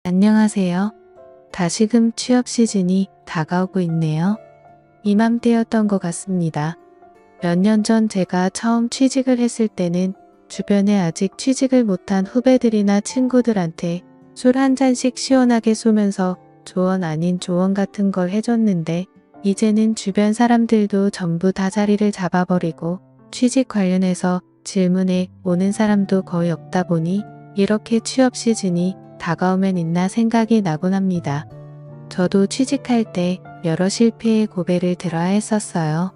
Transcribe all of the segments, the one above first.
안녕하세요. 다시금 취업 시즌이 다가오고 있네요. 이맘때였던 것 같습니다. 몇 년 전 제가 처음 취직을 했을 때는 주변에 아직 취직을 못한 후배들이나 친구들한테 술 한 잔씩 시원하게 쏘면서 조언 아닌 조언 같은 걸 해줬는데 이제는 주변 사람들도 전부 다 자리를 잡아버리고 취직 관련해서 질문에 오는 사람도 거의 없다 보니 이렇게 취업 시즌이 다가오면 있나 생각이 나곤 합니다. 저도 취직할 때 여러 실패의 고배를 들어야 했었어요.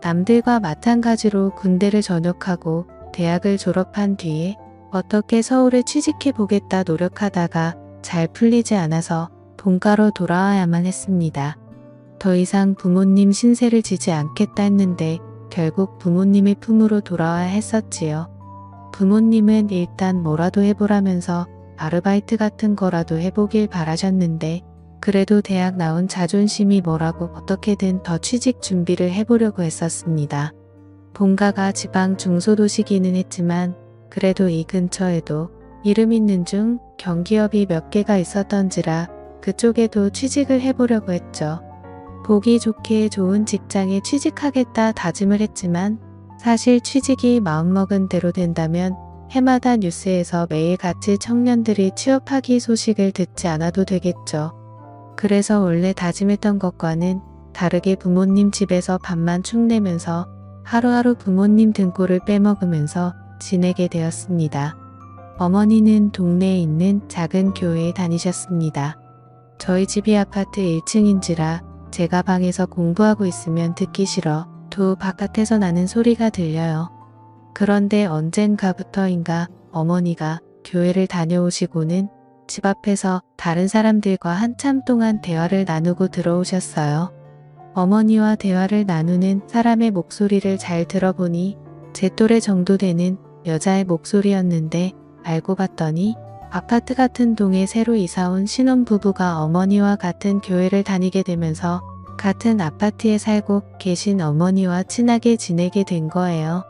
남들과 마찬가지로 군대를 전역하고 대학을 졸업한 뒤에 어떻게 서울에 취직해 보겠다 노력하다가 잘 풀리지 않아서 본가로 돌아와야만 했습니다. 더 이상 부모님 신세를 지지 않겠다 했는데 결국 부모님의 품으로 돌아와야 했었지요. 부모님은 일단 뭐라도 해보라면서 아르바이트 같은 거라도 해보길 바라셨는데 그래도 대학 나온 자존심이 뭐라고 어떻게든 더 취직 준비를 해보려고 했었습니다. 본가가 지방 중소도시기는 했지만 그래도 이 근처에도 이름 있는 중 경기업이 몇 개가 있었던지라 그쪽에도 취직을 해보려고 했죠. 보기 좋게 좋은 직장에 취직하겠다 다짐을 했지만 사실 취직이 마음먹은 대로 된다면 해마다 뉴스에서 매일같이 청년들이 취업하기 소식을 듣지 않아도 되겠죠. 그래서 원래 다짐했던 것과는 다르게 부모님 집에서 밥만 축 내면서 하루하루 부모님 등골을 빼먹으면서 지내게 되었습니다. 어머니는 동네에 있는 작은 교회에 다니셨습니다. 저희 집이 아파트 1층인지라 제가 방에서 공부하고 있으면 듣기 싫어 도 바깥에서 나는 소리가 들려요. 그런데 언젠가부터인가 어머니가 교회를 다녀오시고는 집 앞에서 다른 사람들과 한참 동안 대화를 나누고 들어오셨어요. 어머니와 대화를 나누는 사람의 목소리를 잘 들어보니 제 또래 정도 되는 여자의 목소리였는데 알고 봤더니 아파트 같은 동에 새로 이사온 신혼부부가 어머니와 같은 교회를 다니게 되면서 같은 아파트에 살고 계신 어머니와 친하게 지내게 된 거예요.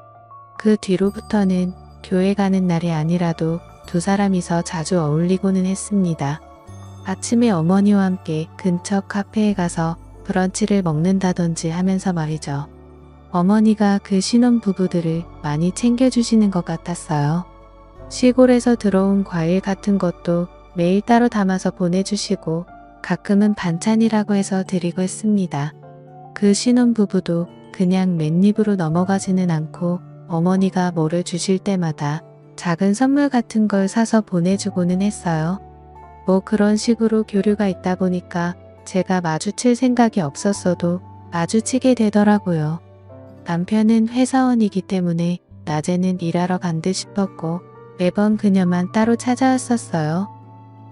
그 뒤로부터는 교회 가는 날이 아니라도 두 사람이서 자주 어울리고는 했습니다. 아침에 어머니와 함께 근처 카페에 가서 브런치를 먹는다든지 하면서 말이죠. 어머니가 그 신혼부부들을 많이 챙겨주시는 것 같았어요. 시골에서 들어온 과일 같은 것도 매일 따로 담아서 보내주시고 가끔은 반찬이라고 해서 드리고 했습니다. 그 신혼부부도 그냥 맨입으로 넘어가지는 않고 어머니가 뭐를 주실 때마다 작은 선물 같은 걸 사서 보내주고는 했어요. 뭐 그런 식으로 교류가 있다 보니까 제가 마주칠 생각이 없었어도 마주치게 되더라고요. 남편은 회사원이기 때문에 낮에는 일하러 간 듯 싶었고 매번 그녀만 따로 찾아왔었어요.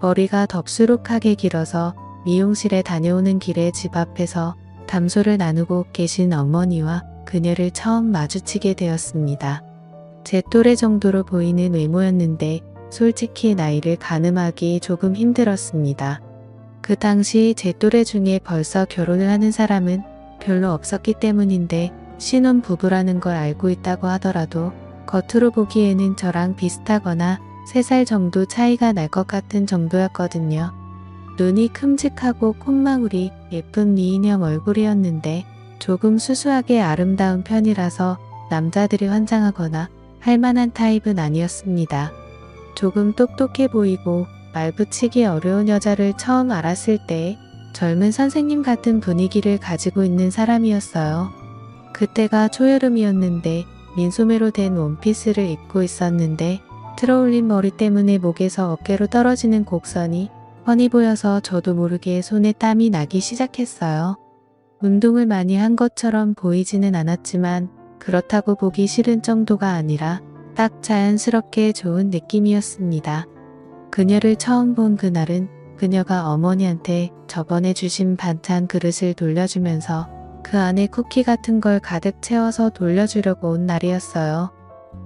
머리가 덥수룩하게 길어서 미용실에 다녀오는 길에 집 앞에서 담소를 나누고 계신 어머니와 그녀를 처음 마주치게 되었습니다. 제 또래 정도로 보이는 외모였는데 솔직히 나이를 가늠하기 조금 힘들었습니다. 그 당시 제 또래 중에 벌써 결혼을 하는 사람은 별로 없었기 때문인데 신혼부부라는 걸 알고 있다고 하더라도 겉으로 보기에는 저랑 비슷하거나 3살 정도 차이가 날 것 같은 정도였거든요. 눈이 큼직하고 콧망울이 예쁜 미인형 얼굴이었는데 조금 수수하게 아름다운 편이라서 남자들이 환장하거나 할 만한 타입은 아니었습니다. 조금 똑똑해 보이고 말 붙이기 어려운 여자를 처음 알았을 때 젊은 선생님 같은 분위기를 가지고 있는 사람이었어요. 그때가 초여름이었는데 민소매로 된 원피스를 입고 있었는데 틀어올린 머리 때문에 목에서 어깨로 떨어지는 곡선이 훤히 보여서 저도 모르게 손에 땀이 나기 시작했어요. 운동을 많이 한 것처럼 보이지는 않았지만 그렇다고 보기 싫은 정도가 아니라 딱 자연스럽게 좋은 느낌이었습니다. 그녀를 처음 본 그날은 그녀가 어머니한테 저번에 주신 반찬 그릇을 돌려주면서 그 안에 쿠키 같은 걸 가득 채워서 돌려주려고 온 날이었어요.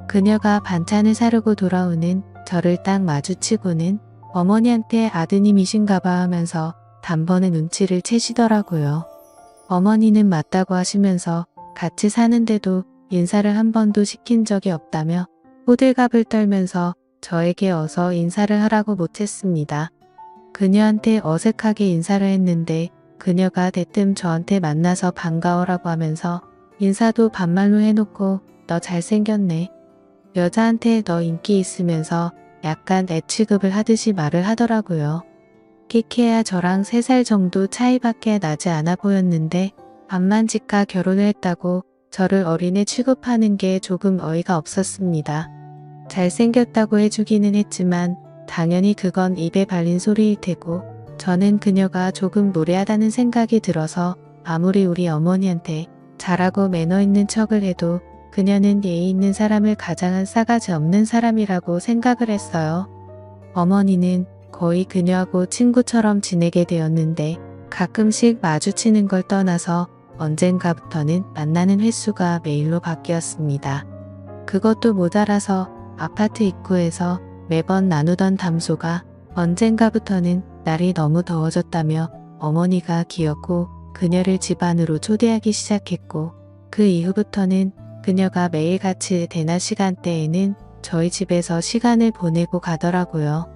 그녀가 반찬을 사려고 돌아오는 저를 딱 마주치고는 어머니한테 아드님이신가봐 하면서 단번에 눈치를 채시더라고요. 어머니는 맞다고 하시면서 같이 사는데도 인사를 한 번도 시킨 적이 없다며 호들갑을 떨면서 저에게 어서 인사를 하라고 못했습니다. 그녀한테 어색하게 인사를 했는데 그녀가 대뜸 저한테 만나서 반가워라고 하면서 인사도 반말로 해놓고 너 잘생겼네. 여자한테 너 인기 있으면서 약간 애 취급을 하듯이 말을 하더라고요. 키케야 저랑 3살 정도 차이밖에 나지 않아 보였는데 반만지까 결혼을 했다고 저를 어린애 취급하는 게 조금 어이가 없었습니다. 잘생겼다고 해주기는 했지만 당연히 그건 입에 발린 소리일 테고 저는 그녀가 조금 무례하다는 생각이 들어서 아무리 우리 어머니한테 잘하고 매너 있는 척을 해도 그녀는 예의 있는 사람을 가장한 싸가지 없는 사람이라고 생각을 했어요. 어머니는 거의 그녀하고 친구처럼 지내게 되었는데 가끔씩 마주치는 걸 떠나서 언젠가부터는 만나는 횟수가 매일로 바뀌었습니다. 그것도 모자라서 아파트 입구에서 매번 나누던 담소가 언젠가부터는 날이 너무 더워졌다며 어머니가 기어코 그녀를 집 안으로 초대하기 시작했고 그 이후부터는 그녀가 매일같이 대낮 시간대에는 저희 집에서 시간을 보내고 가더라고요.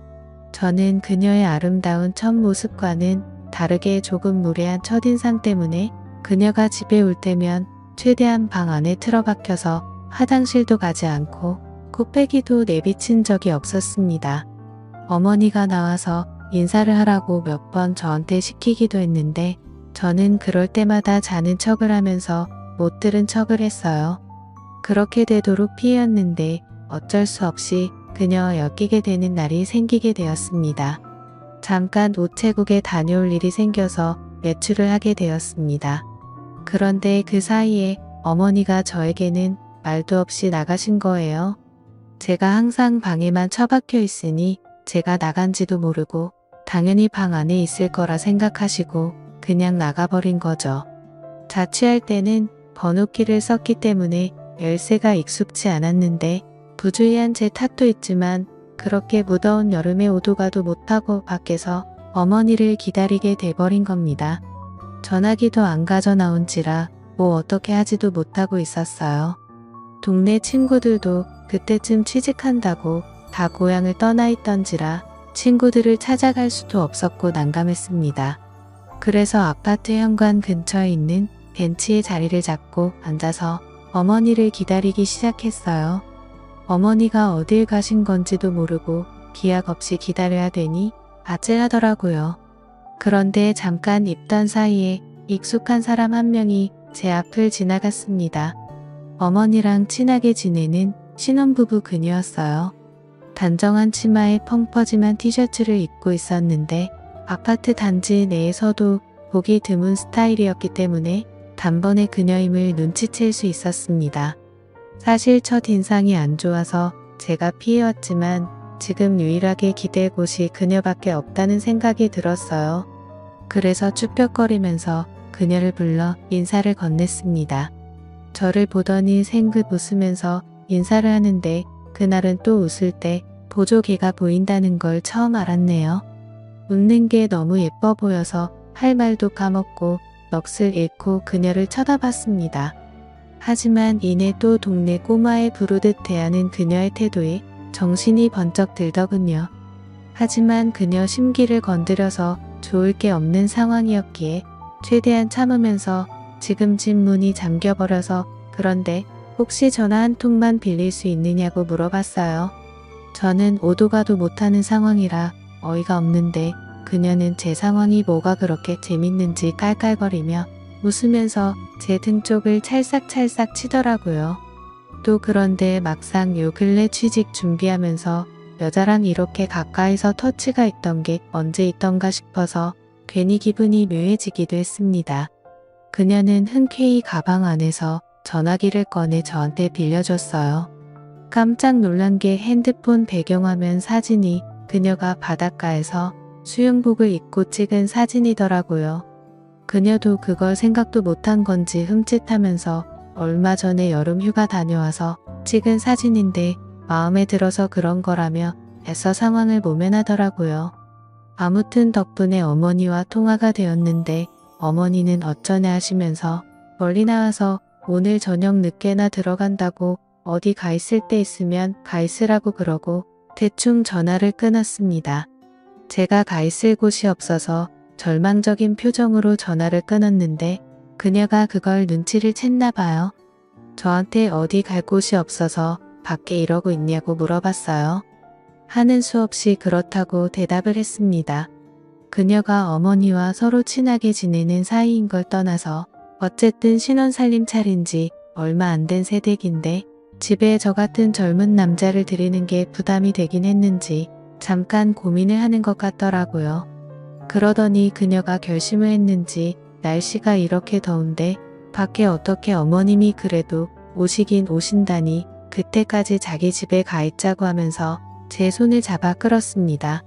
저는 그녀의 아름다운 첫 모습과는 다르게 조금 무례한 첫인상 때문에 그녀가 집에 올 때면 최대한 방 안에 틀어박혀서 화장실도 가지 않고 코빼기도 내비친 적이 없었습니다. 어머니가 나와서 인사를 하라고 몇 번 저한테 시키기도 했는데 저는 그럴 때마다 자는 척을 하면서 못 들은 척을 했어요. 그렇게 되도록 피했는데 어쩔 수 없이 그녀와 엮이게 되는 날이 생기게 되었습니다. 잠깐 우체국에 다녀올 일이 생겨서 외출을 하게 되었습니다. 그런데 그 사이에 어머니가 저에게는 말도 없이 나가신 거예요. 제가 항상 방에만 처박혀 있으니 제가 나간지도 모르고 당연히 방 안에 있을 거라 생각하시고 그냥 나가버린 거죠. 자취할 때는 번호키를 썼기 때문에 열쇠가 익숙치 않았는데 부주의한 제 탓도 있지만 그렇게 무더운 여름에 오도가도 못하고 밖에서 어머니를 기다리게 돼버린 겁니다. 전화기도 안 가져 나온지라 뭐 어떻게 하지도 못하고 있었어요. 동네 친구들도 그때쯤 취직한다고 다 고향을 떠나 있던지라 친구들을 찾아갈 수도 없었고 난감했습니다. 그래서 아파트 현관 근처에 있는 벤치에 자리를 잡고 앉아서 어머니를 기다리기 시작했어요. 어머니가 어딜 가신 건지도 모르고 기약 없이 기다려야 되니 아찔하더라고요. 그런데 잠깐 입던 사이에 익숙한 사람 한 명이 제 앞을 지나갔습니다. 어머니랑 친하게 지내는 신혼부부 그녀였어요. 단정한 치마에 펑퍼짐한 티셔츠를 입고 있었는데 아파트 단지 내에서도 보기 드문 스타일이었기 때문에 단번에 그녀임을 눈치챌 수 있었습니다. 사실 첫인상이 안 좋아서 제가 피해왔지만 지금 유일하게 기댈 곳이 그녀밖에 없다는 생각이 들었어요. 그래서 쭈뼛거리면서 그녀를 불러 인사를 건넸습니다. 저를 보더니 생긋 웃으면서 인사를 하는데 그날은 또 웃을 때 보조개가 보인다는 걸 처음 알았네요. 웃는 게 너무 예뻐 보여서 할 말도 까먹고 넋을 잃고 그녀를 쳐다봤습니다. 하지만 이내 또 동네 꼬마에 부르듯 대하는 그녀의 태도에 정신이 번쩍 들더군요. 하지만 그녀 심기를 건드려서 좋을 게 없는 상황이었기에 최대한 참으면서 지금 집 문이 잠겨버려서 그런데 혹시 전화 한 통만 빌릴 수 있느냐고 물어봤어요. 저는 오도 가도 못하는 상황이라 어이가 없는데 그녀는 제 상황이 뭐가 그렇게 재밌는지 깔깔거리며 웃으면서 제 등 쪽을 찰싹찰싹 치더라고요. 또 그런데 막상 요 근래 취직 준비하면서 여자랑 이렇게 가까이서 터치가 있던 게 언제 있던가 싶어서 괜히 기분이 묘해지기도 했습니다. 그녀는 흔쾌히 가방 안에서 전화기를 꺼내 저한테 빌려줬어요. 깜짝 놀란 게 핸드폰 배경화면 사진이 그녀가 바닷가에서 수영복을 입고 찍은 사진이더라고요. 그녀도 그걸 생각도 못한 건지 흠칫하면서 얼마 전에 여름 휴가 다녀와서 찍은 사진인데 마음에 들어서 그런 거라며 애써 상황을 모면하더라고요. 아무튼 덕분에 어머니와 통화가 되었는데 어머니는 어쩌네 하시면서 멀리 나와서 오늘 저녁 늦게나 들어간다고 어디 가 있을 때 있으면 가 있으라고 그러고 대충 전화를 끊었습니다. 제가 가 있을 곳이 없어서 절망적인 표정으로 전화를 끊었는데 그녀가 그걸 눈치를 챘나 봐요. 저한테 어디 갈 곳이 없어서 밖에 이러고 있냐고 물어봤어요. 하는 수 없이 그렇다고 대답을 했습니다. 그녀가 어머니와 서로 친하게 지내는 사이인 걸 떠나서 어쨌든 신혼살림 차린 지 얼마 안 된 새댁인데 집에 저 같은 젊은 남자를 들이는 게 부담이 되긴 했는지 잠깐 고민을 하는 것 같더라고요. 그러더니 그녀가 결심을 했는지 날씨가 이렇게 더운데 밖에 어떻게 어머님이 그래도 오시긴 오신다니 그때까지 자기 집에 가 있자고 하면서 제 손을 잡아 끌었습니다.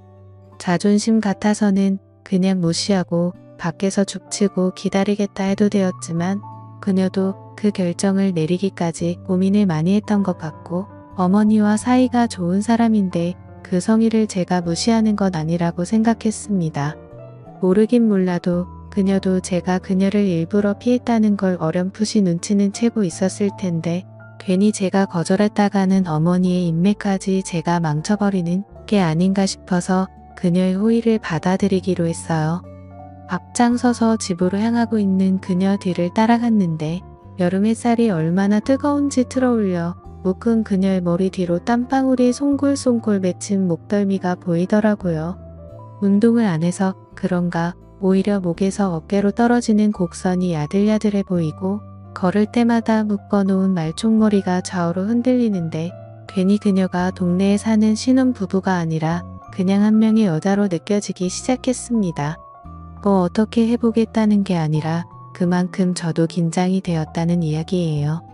자존심 같아서는 그냥 무시하고 밖에서 죽치고 기다리겠다 해도 되었지만 그녀도 그 결정을 내리기까지 고민을 많이 했던 것 같고 어머니와 사이가 좋은 사람인데 그 성의를 제가 무시하는 건 아니라고 생각했습니다. 모르긴 몰라도 그녀도 제가 그녀를 일부러 피했다는 걸 어렴풋이 눈치는 채고 있었을 텐데 괜히 제가 거절했다가는 어머니의 인맥까지 제가 망쳐버리는 게 아닌가 싶어서 그녀의 호의를 받아들이기로 했어요. 앞장서서 집으로 향하고 있는 그녀 뒤를 따라갔는데 여름 햇살이 얼마나 뜨거운지 틀어올려 묶은 그녀의 머리 뒤로 땀방울이 송골송골 맺힌 목덜미가 보이더라고요. 운동을 안 해서 그런가 오히려 목에서 어깨로 떨어지는 곡선이 야들야들해 보이고 걸을 때마다 묶어놓은 말총머리가 좌우로 흔들리는데 괜히 그녀가 동네에 사는 신혼부부가 아니라 그냥 한 명의 여자로 느껴지기 시작했습니다. 뭐 어떻게 해보겠다는 게 아니라 그만큼 저도 긴장이 되었다는 이야기예요.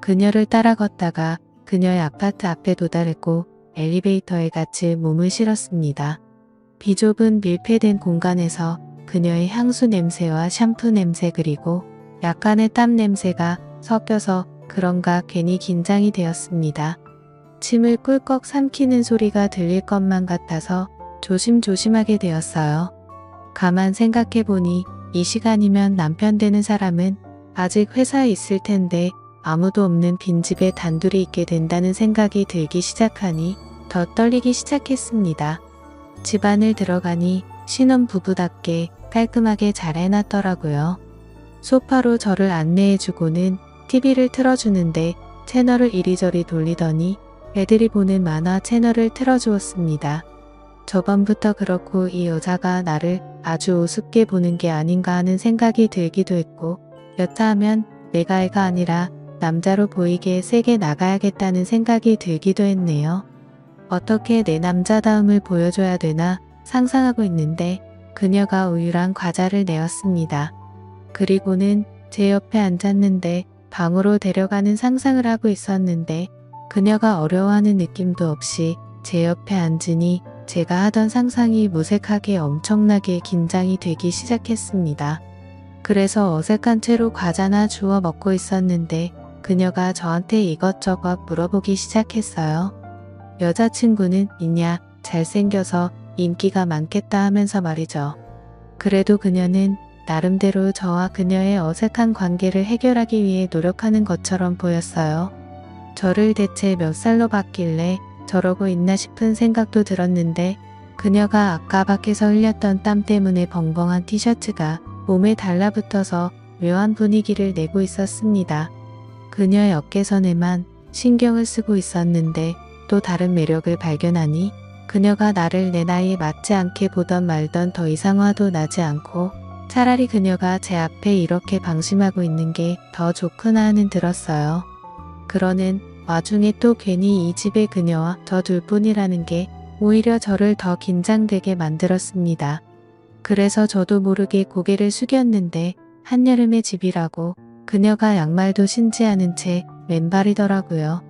그녀를 따라 걷다가 그녀의 아파트 앞에 도달했고 엘리베이터에 같이 몸을 실었습니다. 비좁은 밀폐된 공간에서 그녀의 향수 냄새와 샴푸 냄새 그리고 약간의 땀 냄새가 섞여서 그런가 괜히 긴장이 되었습니다. 침을 꿀꺽 삼키는 소리가 들릴 것만 같아서 조심조심하게 되었어요. 가만 생각해보니 이 시간이면 남편 되는 사람은 아직 회사에 있을 텐데 아무도 없는 빈집에 단둘이 있게 된다는 생각이 들기 시작하니 더 떨리기 시작했습니다. 집 안을 들어가니 신혼부부답게 깔끔하게 잘 해놨더라고요. 소파로 저를 안내해주고는 TV를 틀어주는데 채널을 이리저리 돌리더니 애들이 보는 만화 채널을 틀어주었습니다. 저번부터 그렇고 이 여자가 나를 아주 우습게 보는 게 아닌가 하는 생각이 들기도 했고 여차하면 내가 애가 아니라 남자로 보이게 세게 나가야겠다는 생각이 들기도 했네요. 어떻게 내 남자다움을 보여줘야 되나 상상하고 있는데 그녀가 우유랑 과자를 내었습니다. 그리고는 제 옆에 앉았는데 방으로 데려가는 상상을 하고 있었는데 그녀가 어려워하는 느낌도 없이 제 옆에 앉으니 제가 하던 상상이 무색하게 엄청나게 긴장이 되기 시작했습니다. 그래서 어색한 채로 과자나 주워 먹고 있었는데 그녀가 저한테 이것저것 물어보기 시작했어요. 여자친구는 있냐? 잘생겨서 인기가 많겠다 하면서 말이죠. 그래도 그녀는 나름대로 저와 그녀의 어색한 관계를 해결하기 위해 노력하는 것처럼 보였어요. 저를 대체 몇 살로 봤길래 저러고 있나 싶은 생각도 들었는데 그녀가 아까 밖에서 흘렸던 땀 때문에 벙벙한 티셔츠가 몸에 달라붙어서 묘한 분위기를 내고 있었습니다. 그녀의 어깨선에만 신경을 쓰고 있었는데 또 다른 매력을 발견하니 그녀가 나를 내 나이에 맞지 않게 보던 말던 더 이상 화도 나지 않고 차라리 그녀가 제 앞에 이렇게 방심하고 있는 게 더 좋구나 하는 들었어요. 그러는 와중에 또 괜히 이 집에 그녀와 저 둘뿐이라는 게 오히려 저를 더 긴장되게 만들었습니다. 그래서 저도 모르게 고개를 숙였는데 한여름의 집이라고 그녀가 양말도 신지 않은 채 맨발이더라고요.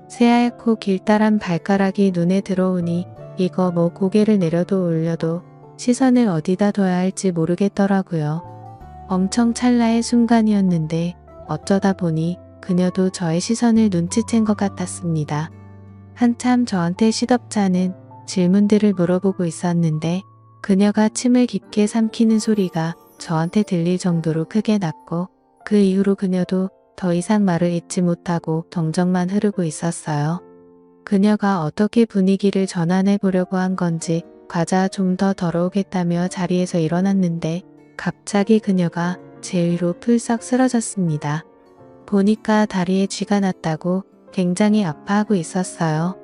새하얗고 길다란 발가락이 눈에 들어오니 이거 뭐 고개를 내려도 올려도 시선을 어디다 둬야 할지 모르겠더라고요. 엄청 찰나의 순간이었는데 어쩌다 보니 그녀도 저의 시선을 눈치챈 것 같았습니다. 한참 저한테 시덥지 않은 질문들을 물어보고 있었는데 그녀가 침을 깊게 삼키는 소리가 저한테 들릴 정도로 크게 났고 그 이후로 그녀도 더 이상 말을 잇지 못하고 정적만 흐르고 있었어요. 그녀가 어떻게 분위기를 전환해 보려고 한 건지 과자 좀 더 덜어오겠다며 자리에서 일어났는데 갑자기 그녀가 제 위로 풀썩 쓰러졌습니다. 보니까 다리에 쥐가 났다고 굉장히 아파하고 있었어요.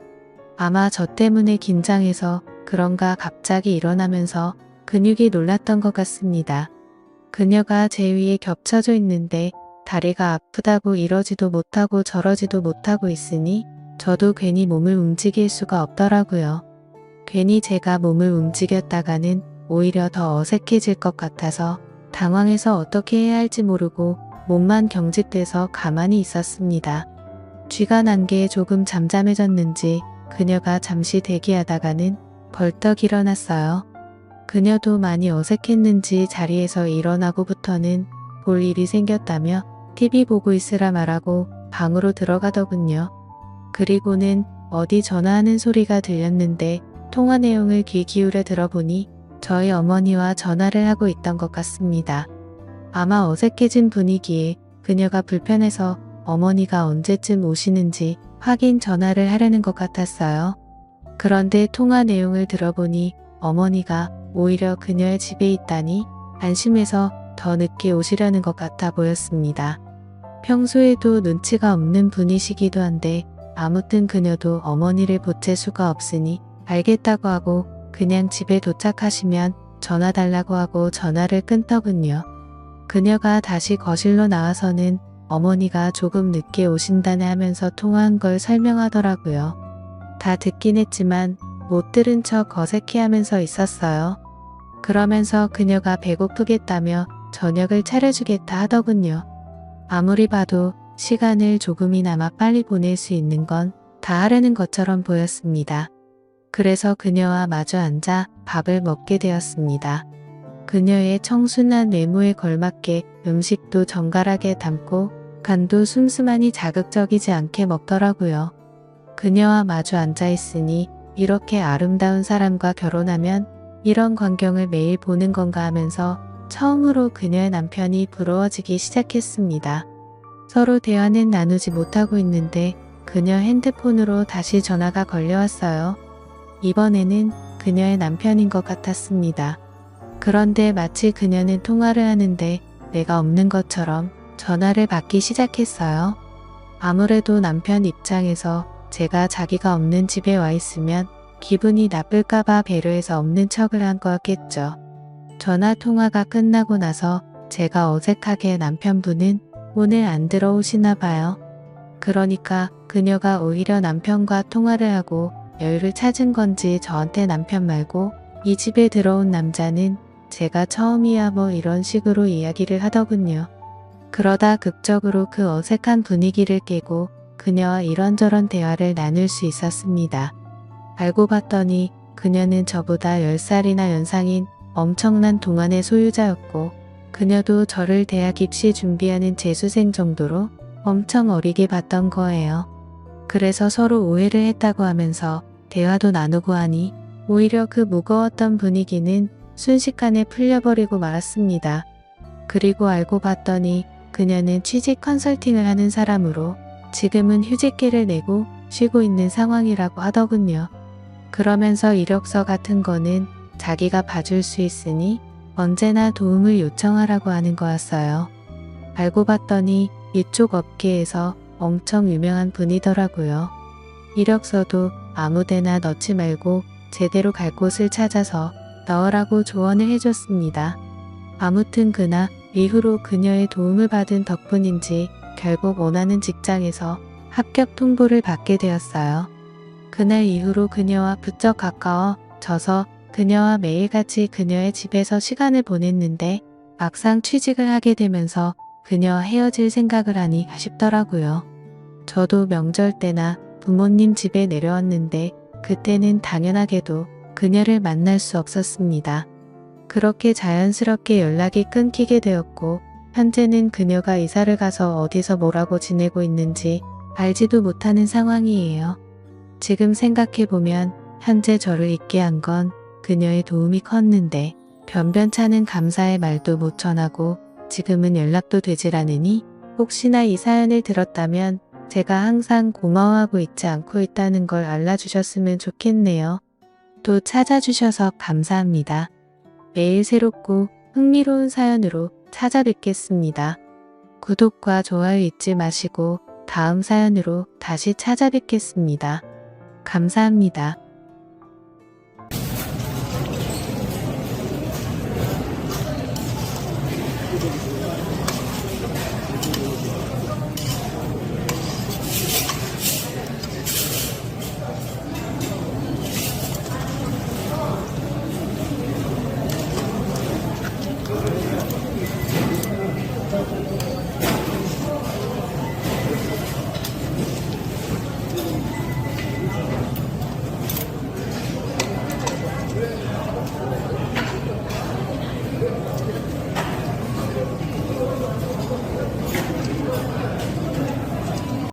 아마 저 때문에 긴장해서 그런가 갑자기 일어나면서 근육이 놀랐던 것 같습니다. 그녀가 제 위에 겹쳐져 있는데 다리가 아프다고 이러지도 못하고 저러지도 못하고 있으니 저도 괜히 몸을 움직일 수가 없더라고요. 괜히 제가 몸을 움직였다가는 오히려 더 어색해질 것 같아서 당황해서 어떻게 해야 할지 모르고 몸만 경직돼서 가만히 있었습니다. 쥐가 난 게 조금 잠잠해졌는지 그녀가 잠시 대기하다가는 벌떡 일어났어요. 그녀도 많이 어색했는지 자리에서 일어나고부터는 볼 일이 생겼다며 TV 보고 있으라 말하고 방으로 들어가더군요. 그리고는 어디 전화하는 소리가 들렸는데 통화 내용을 귀 기울여 들어보니 저희 어머니와 전화를 하고 있던 것 같습니다. 아마 어색해진 분위기에 그녀가 불편해서 어머니가 언제쯤 오시는지 확인 전화를 하려는 것 같았어요. 그런데 통화 내용을 들어보니 어머니가 오히려 그녀의 집에 있다니 안심해서 더 늦게 오시려는 것 같아 보였습니다. 평소에도 눈치가 없는 분이시기도 한데 아무튼 그녀도 어머니를 보챌 수가 없으니 알겠다고 하고 그냥 집에 도착하시면 전화 달라고 하고 전화를 끊더군요. 그녀가 다시 거실로 나와서는 어머니가 조금 늦게 오신다네 하면서 통화한 걸 설명하더라고요. 다 듣긴 했지만 못 들은 척 어색해하면서 있었어요. 그러면서 그녀가 배고프겠다며 저녁을 차려주겠다 하더군요. 아무리 봐도 시간을 조금이나마 빨리 보낼 수 있는 건 다 하려는 것처럼 보였습니다. 그래서 그녀와 마주 앉아 밥을 먹게 되었습니다. 그녀의 청순한 외모에 걸맞게 음식도 정갈하게 담고 간도 슴슴하니 자극적이지 않게 먹더라고요. 그녀와 마주 앉아 있으니 이렇게 아름다운 사람과 결혼하면 이런 광경을 매일 보는 건가 하면서 처음으로 그녀의 남편이 부러워지기 시작했습니다. 서로 대화는 나누지 못하고 있는데 그녀 핸드폰으로 다시 전화가 걸려왔어요. 이번에는 그녀의 남편인 것 같았습니다. 그런데 마치 그녀는 통화를 하는데 내가 없는 것처럼 전화를 받기 시작했어요. 아무래도 남편 입장에서 제가 자기가 없는 집에 와 있으면 기분이 나쁠까봐 배려해서 없는 척을 한 거였겠죠. 전화 통화가 끝나고 나서 제가 어색하게 남편분은 오늘 안 들어오시나 봐요. 그러니까 그녀가 오히려 남편과 통화를 하고 여유를 찾은 건지 저한테 남편 말고 이 집에 들어온 남자는 제가 처음이야 뭐 이런 식으로 이야기를 하더군요. 그러다 극적으로 그 어색한 분위기를 깨고 그녀와 이런저런 대화를 나눌 수 있었습니다. 알고 봤더니 그녀는 저보다 10살이나 연상인 엄청난 동안의 소유자였고 그녀도 저를 대학 입시 준비하는 재수생 정도로 엄청 어리게 봤던 거예요. 그래서 서로 오해를 했다고 하면서 대화도 나누고 하니 오히려 그 무거웠던 분위기는 순식간에 풀려버리고 말았습니다. 그리고 알고 봤더니 그녀는 취직 컨설팅을 하는 사람으로 지금은 휴직계를 내고 쉬고 있는 상황이라고 하더군요. 그러면서 이력서 같은 거는 자기가 봐줄 수 있으니 언제나 도움을 요청하라고 하는 거였어요. 알고 봤더니 이쪽 업계에서 엄청 유명한 분이더라고요. 이력서도 아무데나 넣지 말고 제대로 갈 곳을 찾아서 넣으라고 조언을 해줬습니다. 아무튼 그날 이후로 그녀의 도움을 받은 덕분인지 결국 원하는 직장에서 합격 통보를 받게 되었어요. 그날 이후로 그녀와 부쩍 가까워져서 그녀와 매일같이 그녀의 집에서 시간을 보냈는데 막상 취직을 하게 되면서 그녀와 헤어질 생각을 하니 아쉽더라고요. 저도 명절 때나 부모님 집에 내려왔는데 그때는 당연하게도 그녀를 만날 수 없었습니다. 그렇게 자연스럽게 연락이 끊기게 되었고 현재는 그녀가 이사를 가서 어디서 뭐라고 지내고 있는지 알지도 못하는 상황이에요. 지금 생각해보면 현재 저를 있게 한 건 그녀의 도움이 컸는데 변변찮은 감사의 말도 못 전하고 지금은 연락도 되질 않으니 혹시나 이 사연을 들었다면 제가 항상 고마워하고 있지 않고 있다는 걸 알려주셨으면 좋겠네요. 또 찾아주셔서 감사합니다. 매일 새롭고 흥미로운 사연으로 찾아뵙겠습니다. 구독과 좋아요 잊지 마시고 다음 사연으로 다시 찾아뵙겠습니다. 감사합니다.